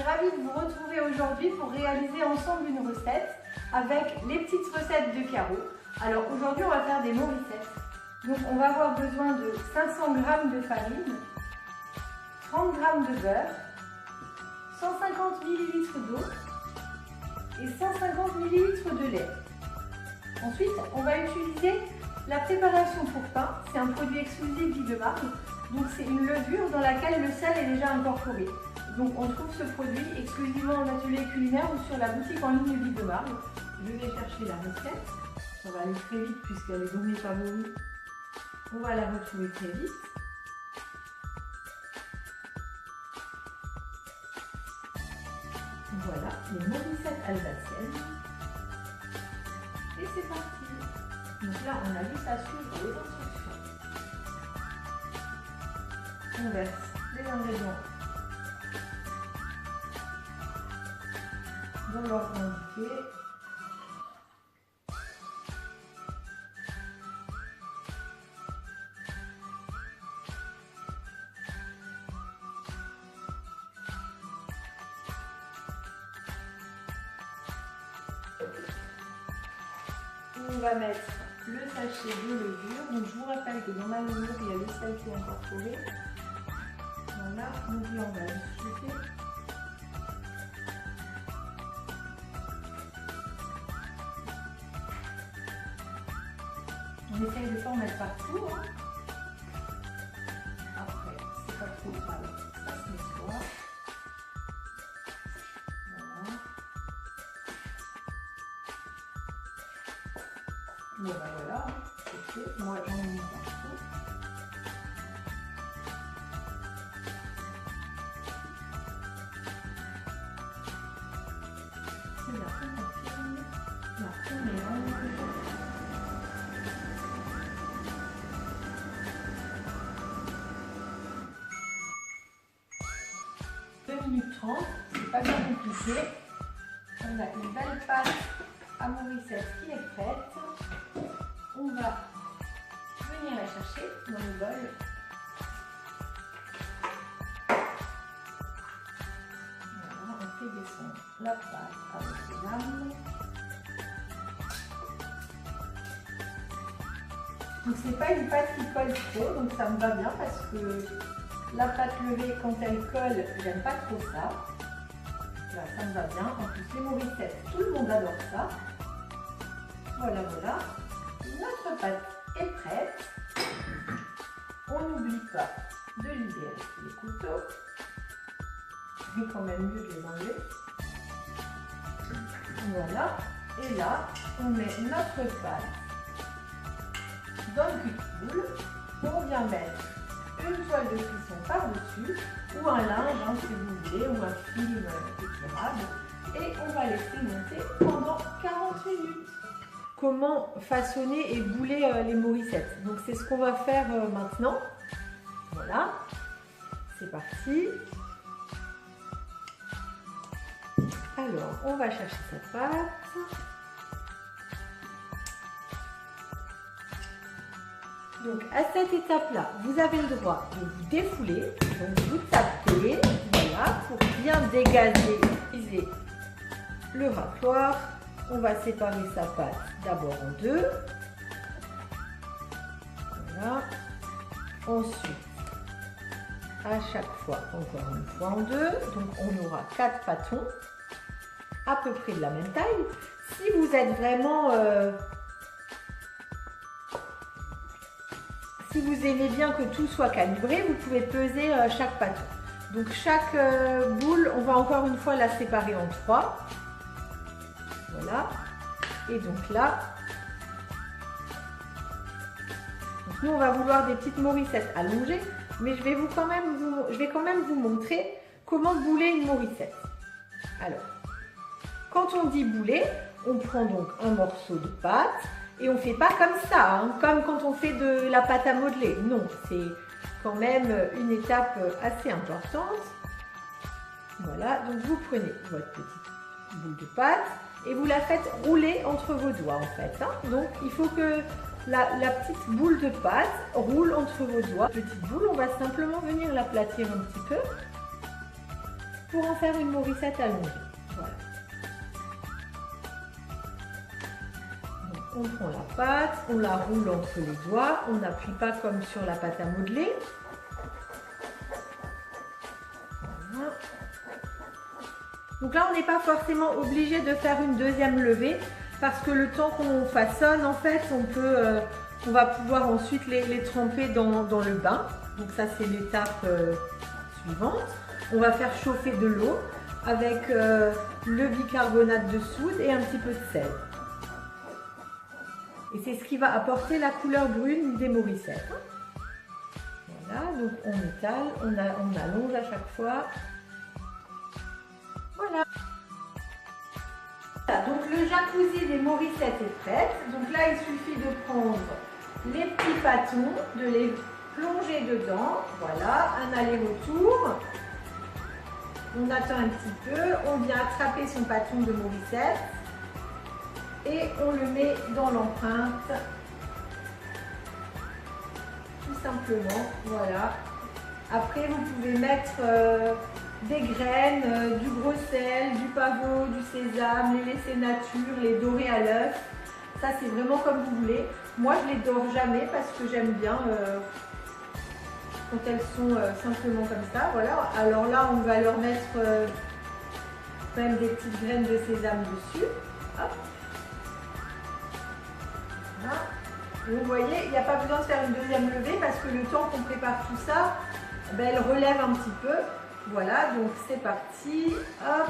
Ravie de vous retrouver aujourd'hui pour réaliser ensemble une recette avec les petites recettes de Caro. Alors aujourd'hui on va faire des moricettes. Donc on va avoir besoin de 500 g de farine, 30 g de beurre, 150 ml d'eau et 150 ml de lait. Ensuite on va utiliser la préparation pour pain. C'est un produit exclusif Vie de Marne. Donc c'est une levure dans laquelle le sel est déjà incorporé. Donc on trouve ce produit exclusivement en atelier culinaire ou sur la boutique en ligne Vie de Marne. Je vais chercher la recette. Ça va aller très vite puisqu'elle est dans mes favoris. On va la retrouver très vite. Voilà, les moricettes alsaciennes. Et c'est parti. Donc là, on a juste à suivre les instructions. On verse les ingrédients dans l'ordre indiqué. On va mettre le sachet de levure. Donc je vous rappelle que dans la levure, il y a le sel qui est incorporé. Voilà, donc là on va juste jeter. On essaye de ne pas en mettre partout. Hein. Après, c'est pas trop grave, ça se nettoie. Voilà. Bon ben voilà, ok, moi j'en ai mis partout. C'est bien, on confirme. Là, on mélange. 2 minutes 30, c'est pas bien compliqué. On a une belle pâte à moricettes qui est prête. On va venir la chercher dans le bol. Voilà, on fait descendre la pâte avec les lames. Donc c'est pas une pâte qui colle trop, donc ça me va bien parce que la pâte levée, quand elle colle, j'aime pas trop ça. Là, ça me va bien. En plus, les moricettes, tout le monde adore ça. Voilà, voilà. Notre pâte est prête. On n'oublie pas de libérer les couteaux. C'est quand même mieux de les enlever. Voilà. Et là, on met notre pâte dans le cul-de-poule. On vient mettre une toile de cuisson par-dessus ou un linge hein, si vous voulez, ou un film étirable, et on va laisser monter pendant 40 minutes. Comment façonner et bouler les moricettes? Donc c'est ce qu'on va faire maintenant. Voilà, c'est parti. Alors on va chercher sa pâte. Donc à cette étape-là, vous avez le droit de vous défouler, donc vous tapez, voilà, pour bien dégazer, utiliser le râtoir. On va séparer sa pâte d'abord en deux. Voilà. Ensuite, à chaque fois, encore une fois en deux. Donc on aura 4 pâtons, à peu près de la même taille. Si vous êtes vraiment... Si vous aimez bien que tout soit calibré, vous pouvez peser chaque pâton. Donc chaque boule, on va encore une fois la séparer en 3. Voilà. Et donc là, donc nous on va vouloir des petites moricettes allongées, mais je vais quand même vous montrer comment bouler une moricette. Alors, quand on dit bouler, on prend donc un morceau de pâte. Et on ne fait pas comme ça, hein, comme quand on fait de la pâte à modeler. Non, c'est quand même une étape assez importante. Voilà, donc vous prenez votre petite boule de pâte et vous la faites rouler entre vos doigts en fait. Hein. Donc il faut que la petite boule de pâte roule entre vos doigts. Petite boule, on va simplement venir l'aplatir un petit peu pour en faire une morissette allongée. Voilà. Donc, on prend la pâte, on la roule entre les doigts, on n'appuie pas comme sur la pâte à modeler. Voilà. Donc là, on n'est pas forcément obligé de faire une deuxième levée parce que le temps qu'on façonne, en fait, on va pouvoir ensuite les tremper dans le bain. Donc ça, c'est l'étape suivante. On va faire chauffer de l'eau avec le bicarbonate de soude et un petit peu de sel. Et c'est ce qui va apporter la couleur brune des morissettes. Voilà, donc on étale, on allonge à chaque fois. Voilà. Donc le jacuzzi des morissettes est prêt. Donc là, il suffit de prendre les petits pâtons, de les plonger dedans. Voilà, un aller-retour. On attend un petit peu, on vient attraper son pâton de morissette et on le met dans l'empreinte. Tout simplement, voilà. Après, vous pouvez mettre des graines, du gros sel, du pavot, du sésame, les laisser nature, les dorer à l'œuf. Ça, c'est vraiment comme vous voulez. Moi, je les dore jamais parce que j'aime bien quand elles sont simplement comme ça. Voilà. Alors là, on va leur mettre quand même des petites graines de sésame dessus. Hop. Voilà. Vous voyez, il n'y a pas besoin de faire une deuxième levée parce que le temps qu'on prépare tout ça, ben, elle relève un petit peu. Voilà, donc c'est parti. Hop.